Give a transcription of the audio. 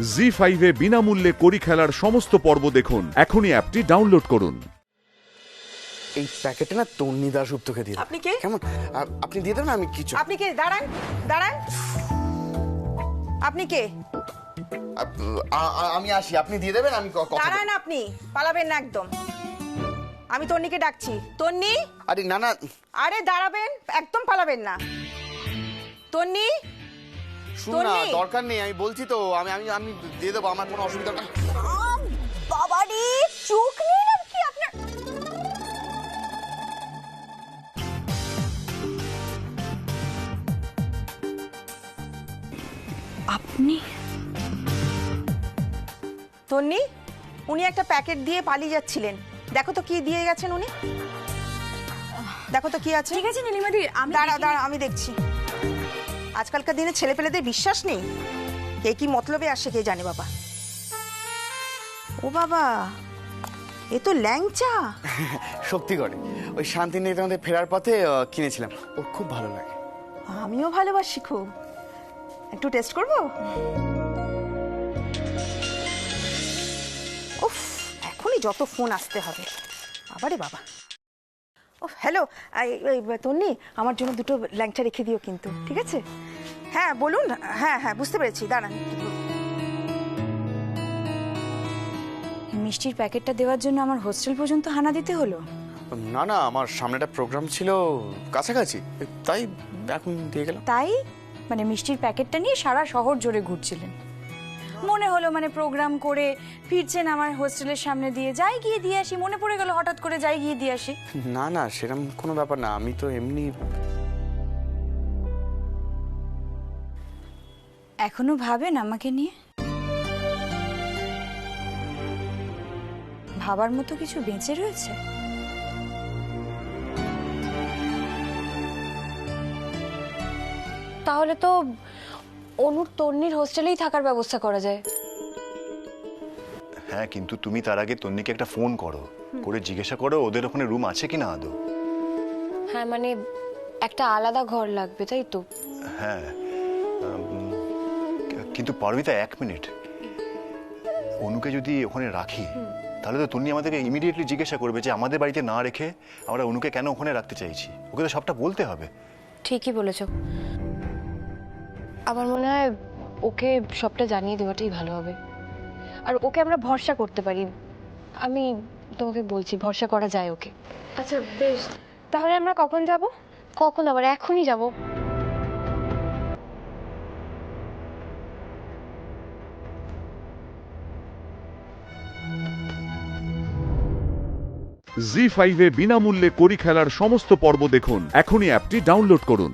জি5 এ বিনামূল্যে কড়ি খেলার সমস্ত পর্ব দেখুন। এখনই অ্যাপটি ডাউনলোড করুন। এই প্যাকেটে না তন্নি দাশগুপ্তকে দিয়ে আপনি কে? কেমন আপনি দিয়ে দেবেন, আমি কিছু আপনি কে? দাঁড়ান দাঁড়ান। আপনি কে? আমি আসি, আপনি দিয়ে দেবেন, আমি কথা দাঁড়ান, আপনি পালাবেন না একদম। আমি তন্নিকে ডাকছি। তন্নি, আরে না না, আরে দাঁড়াবেন, একদম পালাবেন না। তন্নি, শুন না, তন্নি। দরকার নেই, আমি বলছি তো, আমি আমি আমি দিয়ে দেবো, আমার কোনো অসুবিধা নেই। বাবারে চোখ নেই নাকি আপনার? আপনি? তন্নি, উনি একটা প্যাকেট দিয়ে পালিয়ে যাচ্ছিলেন। দেখো তো কি দিয়ে গেছেন উনি। দেখো তো কি আছে। ঠিক আছে নীলিমাদি, আমি দাঁড়া দাঁড়া, আমি দেখছি। আজকালকার দিনে ছেলেপেলেদের বিশ্বাস নেই, কে কি মতলবে আসে কে জানে বাবা। ও বাবা, এ তো ল্যাংচা। সত্যি করে ওই শান্তিনিকেতনে ফেরার পথে কিনেছিলাম, ওর খুব ভালো লাগে। আমিও ভালোবাসি খুব। একটু টেস্ট করবো? উফ, এখনই যত ফোন আসতে হবে। বাবারে বাবা। ও হ্যালো, তন্নি, আমার জন্য দুটো ল্যাংচা রেখে দিও কিন্তু, ঠিক আছে? হ্যাঁ বলুন। হ্যাঁ হ্যাঁ, বুঝতে পেরেছি, দাঁড়ান। মিষ্টির প্যাকেটটা দেওয়ার জন্য আমার হোস্টেল পর্যন্ত হানা দিতে হলো। না না, আমার সামনে একটা প্রোগ্রাম ছিল কাছাকাছি, তাই এখন দিয়ে গেলাম। তাই মানে মিষ্টির প্যাকেটটা নিয়ে সারা শহর জুড়ে ঘুরছিলেন? মনে হলো মানে প্রোগ্রাম করে ফিরছেন আমার হোস্টেলের সামনে দিয়ে, যাই গিয়ে দিয়ে আসি, মনে পড়ে গেল হঠাৎ করে যাই গিয়ে দিয়ে আসি। না না, সেরকম কোনো ব্যাপার না, আমি তো এমনি। এখনো ভাবেন আমাকে নিয়ে? ভাবার মতো কিছু বেঁচে রয়েছে? তাহলে তো অনুর তন্নির হোস্টেলেই থাকার ব্যবস্থা করা যায়। হ্যাঁ, কিন্তু তুমি তার আগে তন্নিকে একটা ফোন করো, করে জিজ্ঞাসা করো ওদের ওখানে রুম আছে কিনা আদৌ। হ্যাঁ মানে একটা আলাদা ঘর লাগবে, তাই তো? হ্যাঁ, কিন্তু পারবিতা, 1 মিনিট। অনুকে যদি ওখানে রাখি তাহলে তো তন্নি আমাদেরকে ইমিডিয়েটলি জিজ্ঞাসা করবে যে আমাদের বাড়িতে না রেখে আমরা অনুকে কেন ওখানে রাখতে চাইছি। ওকে তো সবটা বলতে হবে। ঠিকই বলেছ। আমার মনে হয় ওকে সবটা জানিয়ে দেওয়াটাই ভালো হবে, আর ওকে আমরা ভরসা করতে পারি। আমি তোমাকে বলছি, ভরসা করা যায় ওকে। আচ্ছা বেশ, তাহলে আমরা কখন যাব? কখন আবার? এখনই যাব। জি5 এ বিনামূল্যে কড়ি খেলার সমস্ত পর্ব দেখুন। এখনই অ্যাপটি ডাউনলোড করুন।